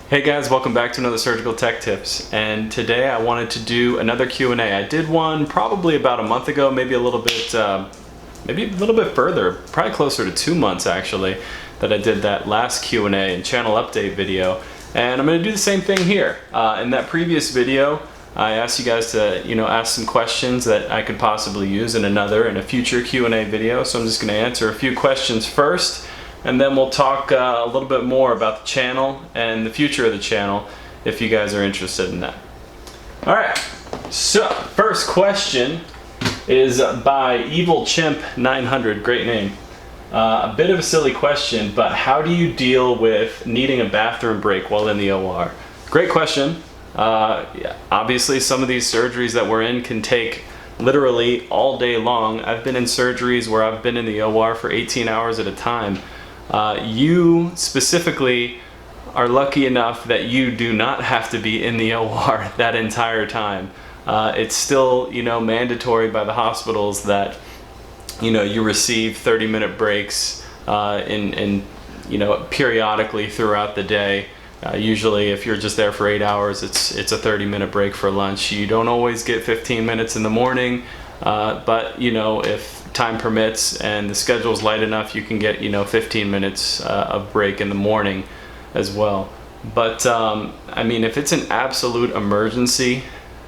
Hey guys, welcome back to another Surgical Tech Tips, and today I wanted to do another Q&A. I did one probably about a month ago, maybe a little bit further, probably closer to 2 months actually, that I did that last Q&A and channel update video, and I'm going to do the same thing here. In that previous video, I asked you guys to, ask some questions that I could possibly use in a future Q&A video, so I'm just going to answer a few questions first. And then we'll talk a little bit more about the channel and the future of the channel if you guys are interested in that. Alright, so first question is by Evil Chimp 900, great name. A bit of a silly question, but how do you deal with needing a bathroom break while in the OR? Great question. Obviously some of these surgeries that we're in can take literally all day long. I've been in surgeries where I've been in the OR for 18 hours at a time. You specifically are lucky enough that you do not have to be in the OR that entire time. It's still, mandatory by the hospitals that, you receive 30-minute breaks periodically throughout the day. Usually if you're just there for 8 hours, it's a 30-minute break for lunch. You don't always get 15 minutes in the morning, but, if time permits and the schedule's light enough, you can get 15 minutes of break in the morning as well. But I mean, if it's an absolute emergency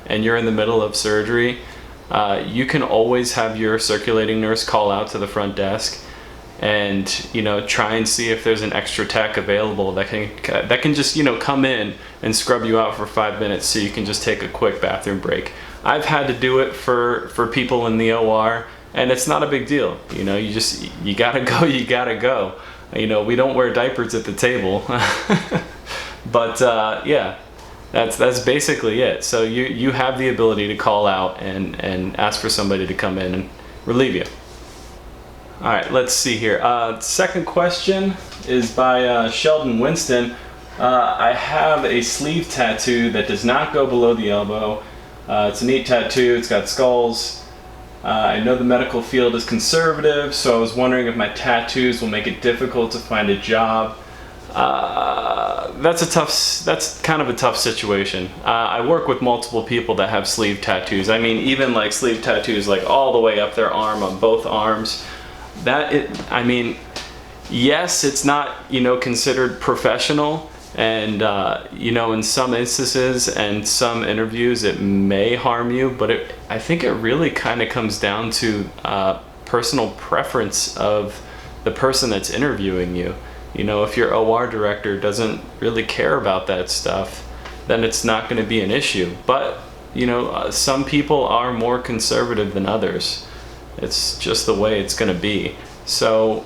and you're in the middle of surgery, you can always have your circulating nurse call out to the front desk and try and see if there's an extra tech available that can just come in and scrub you out for 5 minutes so you can just take a quick bathroom break. I've had to do it for people in the OR, and it's not a big deal. You gotta go, you gotta go. We don't wear diapers at the table. But yeah, that's basically it. So you have the ability to call out and ask for somebody to come in and relieve you. All right, let's see here. Second question is by Sheldon Winston. I have a sleeve tattoo that does not go below the elbow. It's a neat tattoo, it's got skulls. I know the medical field is conservative, so I was wondering if my tattoos will make it difficult to find a job. That's kind of a tough situation. I work with multiple people that have sleeve tattoos. I mean, even like sleeve tattoos like all the way up their arm on both arms. Yes, it's not, considered professional. And, in some instances and some interviews, it may harm you, but I think it really kind of comes down to personal preference of the person that's interviewing you. If your OR director doesn't really care about that stuff, then it's not going to be an issue. But, some people are more conservative than others. It's just the way it's going to be. So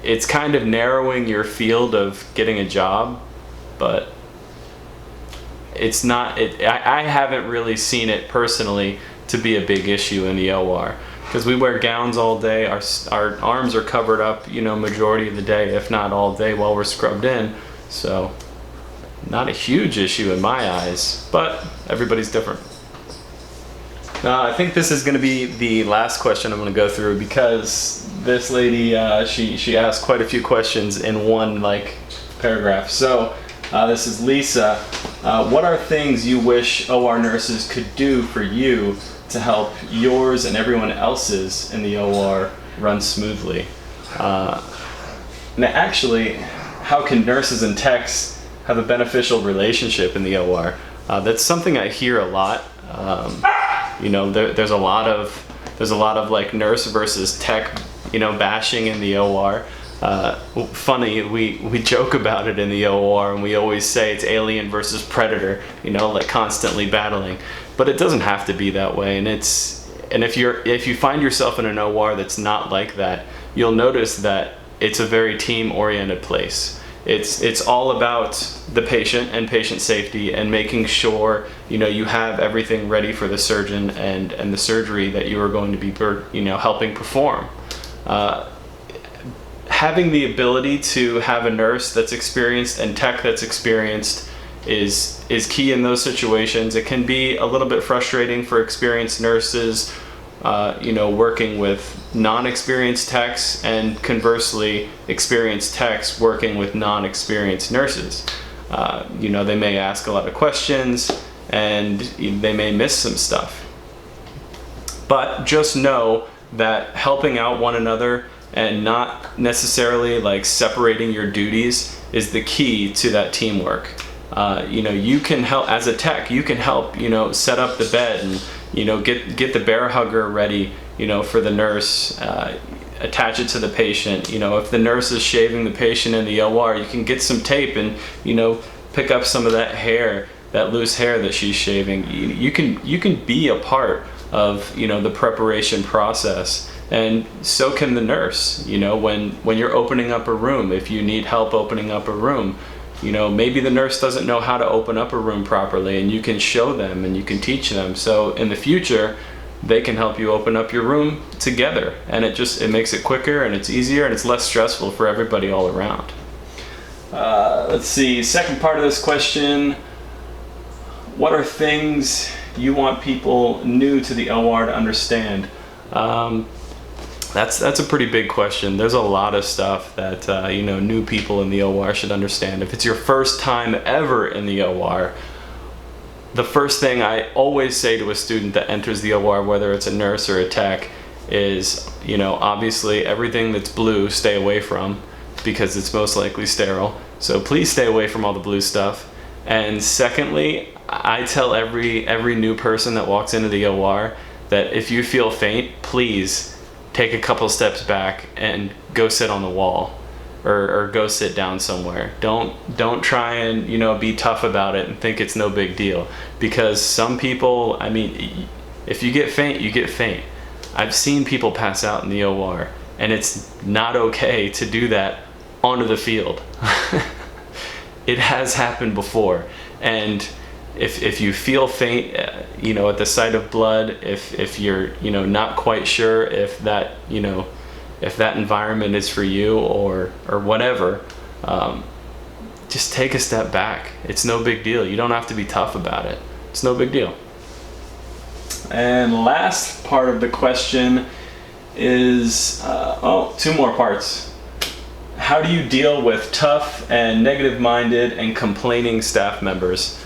it's kind of narrowing your field of getting a job. But it's not. I haven't really seen it personally to be a big issue in the OR because we wear gowns all day. Our arms are covered up, majority of the day, if not all day, while we're scrubbed in. So not a huge issue in my eyes, but everybody's different. I think this is going to be the last question I'm going to go through because this lady she asked quite a few questions in one paragraph. So. This is Lisa. What are things you wish OR nurses could do for you to help yours and everyone else's in the OR run smoothly? Now actually, how can nurses and techs have a beneficial relationship in the OR? That's something I hear a lot. There's a lot of nurse versus tech, bashing in the OR. Funny, we joke about it in the OR and we always say it's alien versus predator, constantly battling, but it doesn't have to be that way. And if you find yourself in an OR that's not like that, you'll notice that it's a very team-oriented place. It's all about the patient and patient safety and making sure you have everything ready for the surgeon and the surgery that you are going to be helping perform. Having the ability to have a nurse that's experienced and tech that's experienced is key in those situations. It can be a little bit frustrating for experienced nurses, working with non-experienced techs, and conversely, experienced techs working with non-experienced nurses. You know, they may ask a lot of questions and they may miss some stuff. But just know that helping out one another and not necessarily like separating your duties is the key to that teamwork. You know, you can help as a tech, you can help, you know, set up the bed and, you know, get the bear hugger ready, you know, for the nurse, attach it to the patient. You know, if the nurse is shaving the patient in the OR, you can get some tape and, you know, pick up some of that hair, that loose hair that she's shaving. You can be a part of, you know, the preparation process, and so can the nurse. You know, when you're opening up a room, if you need help opening up a room, you know, maybe the nurse doesn't know how to open up a room properly, and you can show them and you can teach them. So in the future, they can help you open up your room together, and it makes it quicker and it's easier and it's less stressful for everybody all around. Let's see, second part of this question. What are things you want people new to the OR to understand? That's a pretty big question. There's a lot of stuff that you know, new people in the OR should understand. If it's your first time ever in the OR, the first thing I always say to a student that enters the OR, whether it's a nurse or a tech, is, you know, obviously everything that's blue, stay away from, because it's most likely sterile. So please stay away from all the blue stuff. And secondly, I tell every new person that walks into the OR that if you feel faint, please take a couple steps back and go sit on the wall, or go sit down somewhere. Don't try and, you know, be tough about it and think it's no big deal, because some people, I mean, if you get faint, you get faint. I've seen people pass out in the OR, and it's not okay to do that onto the field. It has happened before, and if you feel faint, you know, at the sight of blood, if you're, you know, not quite sure if that, you know, if that environment is for you or whatever, just take a step back. It's no big deal. You don't have to be tough about it. It's no big deal. And last part of the question is, two more parts. How do you deal with tough and negative-minded and complaining staff members?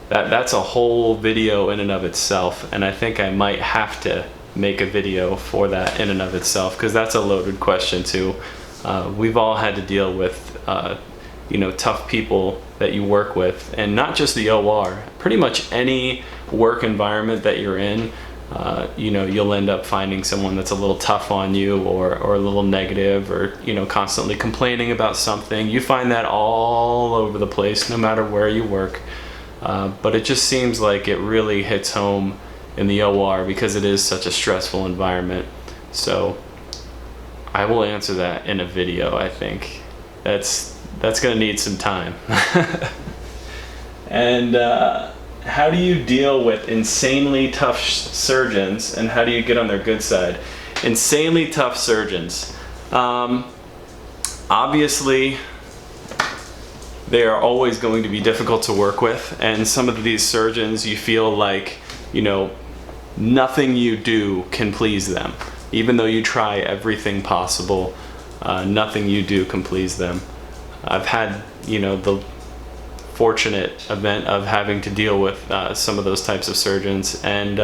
That's a whole video in and of itself, and I think I might have to make a video for that in and of itself, because that's a loaded question too. We've all had to deal with you know, tough people that you work with, and not just the OR, pretty much any work environment that you're in. You know, you'll end up finding someone that's a little tough on you, or a little negative, or, you know, constantly complaining about something. You find that all over the place, no matter where you work. But it just seems like it really hits home in the OR because it is such a stressful environment. So I will answer that in a video. I think that's gonna need some time. And how do you deal with insanely tough surgeons, and how do you get on their good side? Insanely tough surgeons. Obviously, they are always going to be difficult to work with, and some of these surgeons, you feel like, you know, nothing you do can please them. Even though you try everything possible, nothing you do can please them. I've had, you know, the fortunate event of having to deal with some of those types of surgeons, and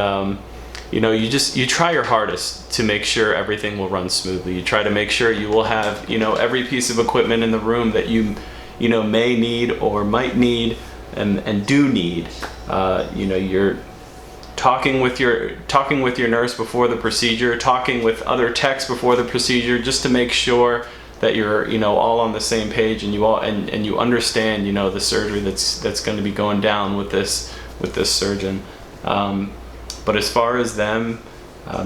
you know, you try your hardest to make sure everything will run smoothly. You try to make sure you will have, you know, every piece of equipment in the room that you know, may need or might need and do need. You know, you're talking with your nurse before the procedure, talking with other techs before the procedure, just to make sure that you're, you know, all on the same page, and you all and you understand, you know, the surgery that's going to be going down with this surgeon. But as far as them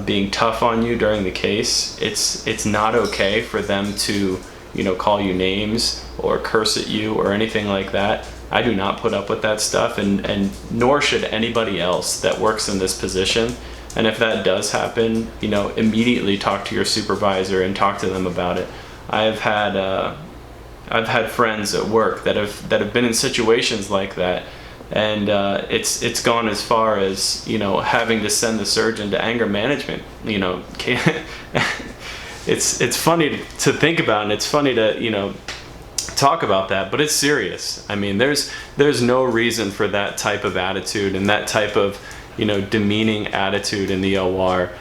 being tough on you during the case, it's not okay for them to, you know, call you names or curse at you or anything like that. I do not put up with that stuff, and nor should anybody else that works in this position. And if that does happen, you know, immediately talk to your supervisor and talk to them about it. I've had friends at work that have been in situations like that, and it's gone as far as, you know, having to send the surgeon to anger management. You know, it's funny to think about, and it's funny to, you know, talk about that, but it's serious. I mean, there's no reason for that type of attitude and that type of, you know, demeaning attitude in the OR.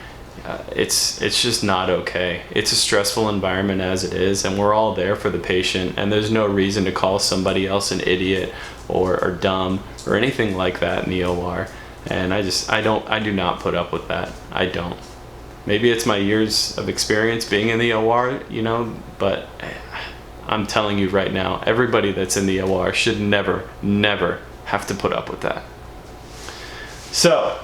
It's just not okay. It's a stressful environment as it is, and we're all there for the patient, and there's no reason to call somebody else an idiot or dumb or anything like that in the OR. And I do not put up with that. I don't. Maybe it's my years of experience being in the OR, you know, but I'm telling you right now, everybody that's in the OR should never have to put up with that. So,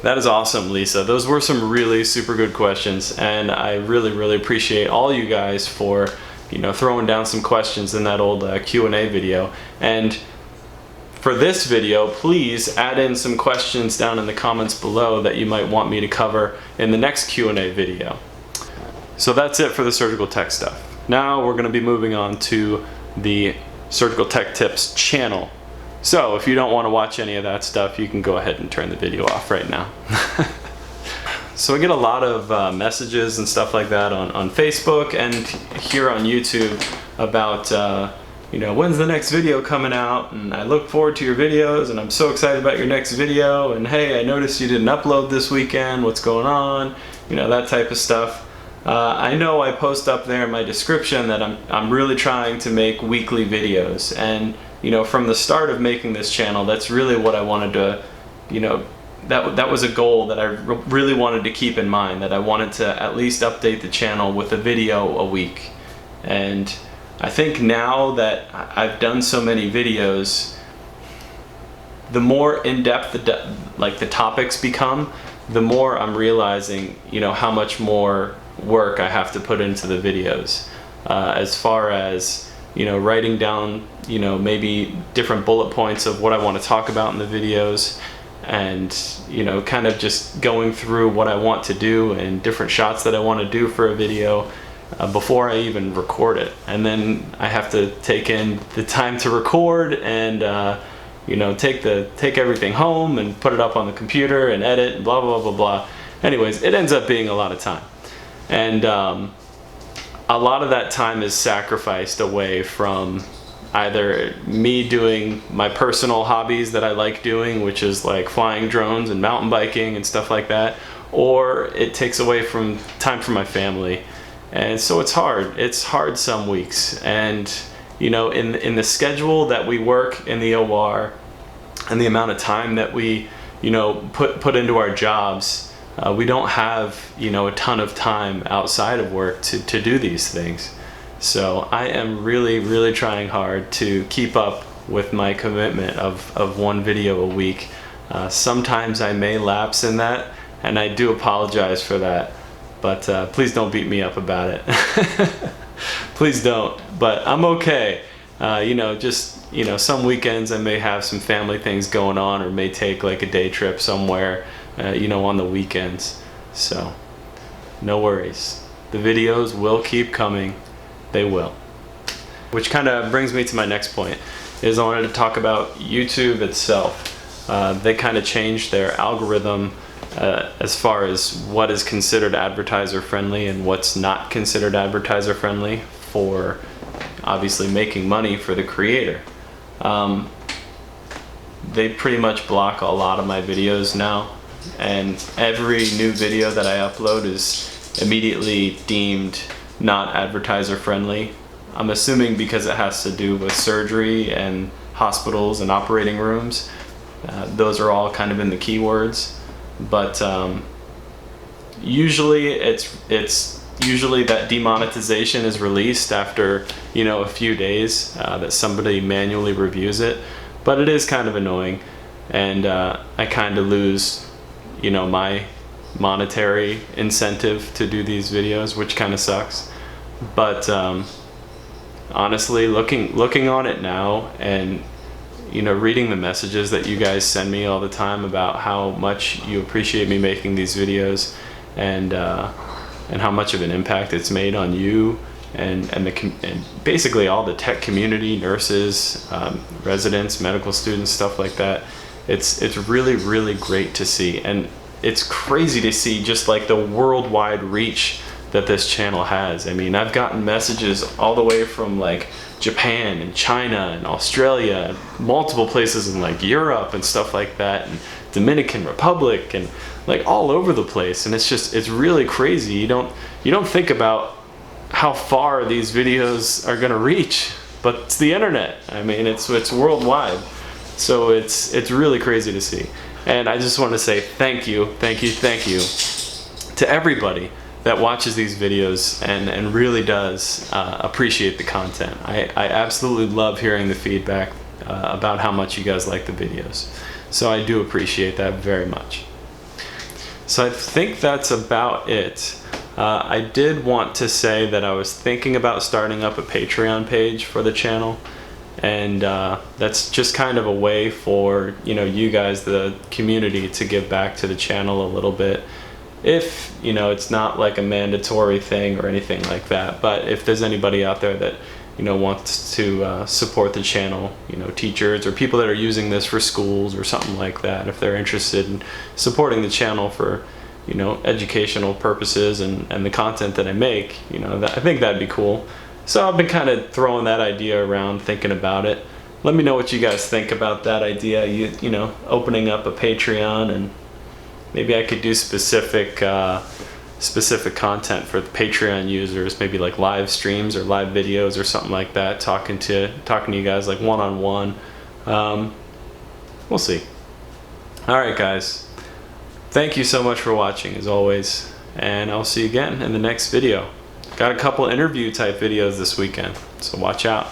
that is awesome, Lisa. Those were some really super good questions, and I really appreciate all you guys for, you know, throwing down some questions in that old Q&A video. And for this video, please add in some questions down in the comments below that you might want me to cover in the next Q&A video. So that's it for the surgical tech stuff. Now we're going to be moving on to the Surgical Tech Tips channel. So if you don't want to watch any of that stuff, you can go ahead and turn the video off right now. So I get a lot of messages and stuff like that on Facebook and here on YouTube about, you know, when's the next video coming out, and I look forward to your videos, and I'm so excited about your next video, and hey, I noticed you didn't upload this weekend, what's going on, you know, that type of stuff. I know I post up there in my description that I'm really trying to make weekly videos, and you know, from the start of making this channel, that's really what I wanted to, you know, that was a goal that I really wanted to keep in mind, that I wanted to at least update the channel with a video a week. And I think now that I've done so many videos, the more in-depth the topics become, the more I'm realizing, you know, how much more work I have to put into the videos, as far as, you know, writing down, you know, maybe different bullet points of what I want to talk about in the videos, and, you know, kind of just going through what I want to do and different shots that I want to do for a video before I even record it. And then I have to take in the time to record and, you know, take everything home and put it up on the computer and edit and blah, blah, blah, blah. Anyways, it ends up being a lot of time. And a lot of that time is sacrificed away from either me doing my personal hobbies that I like doing, which is like flying drones and mountain biking and stuff like that, or it takes away from time for my family. And so it's hard some weeks. And you know, in the schedule that we work in the OR and the amount of time that we, you know, put into our jobs, we don't have, you know, a ton of time outside of work to do these things. So I am really trying hard to keep up with my commitment of one video a week. Sometimes I may lapse in that, and I do apologize for that, but please don't beat me up about it. Please don't. But I'm okay. You know, just, you know, some weekends I may have some family things going on, or may take like a day trip somewhere, you know, on the weekends. So no worries. The videos will keep coming. They will. Which kind of brings me to my next point, is I wanted to talk about YouTube itself. They kind of changed their algorithm as far as what is considered advertiser friendly and what's not considered advertiser friendly, for obviously making money for the creator. They pretty much block a lot of my videos now, and every new video that I upload is immediately deemed not advertiser friendly. I'm assuming because it has to do with surgery and hospitals and operating rooms. Those are all kind of in the keywords, but usually it's usually that demonetization is released after, you know, a few days that somebody manually reviews it. But it is kind of annoying, and I kind of lose, you know, my monetary incentive to do these videos, which kind of sucks. But honestly, looking on it now, and you know, reading the messages that you guys send me all the time about how much you appreciate me making these videos, and how much of an impact it's made on you and basically all the tech community, nurses, residents, medical students, stuff like that. It's really great to see, and it's crazy to see just like the worldwide reach that this channel has. I mean, I've gotten messages all the way from like Japan and China and Australia, and multiple places in like Europe and stuff like that, and Dominican Republic, and like all over the place. And it's really crazy. You don't think about how far these videos are gonna reach, but it's the internet. I mean, it's worldwide. So it's really crazy to see. And I just want to say thank you to everybody that watches these videos and really does appreciate the content. I absolutely love hearing the feedback about how much you guys like the videos. So I do appreciate that very much. So I think that's about it. I did want to say that I was thinking about starting up a Patreon page for the channel, and that's just kind of a way for you guys, the community, to give back to the channel a little bit. If it's not like a mandatory thing or anything like that, but if there's anybody out there that wants to support the channel, teachers or people that are using this for schools or something like that, if they're interested in supporting the channel for educational purposes and the content that I make, I think that'd be cool. So I've been kind of throwing that idea around, thinking about it. Let me know what you guys think about that idea, opening up a Patreon, and maybe I could do specific content for the Patreon users, maybe like live streams or live videos or something like that, talking to you guys like one-on-one. We'll see. Alright guys, thank you so much for watching as always, and I'll see you again in the next video. Got a couple interview type videos this weekend, so watch out.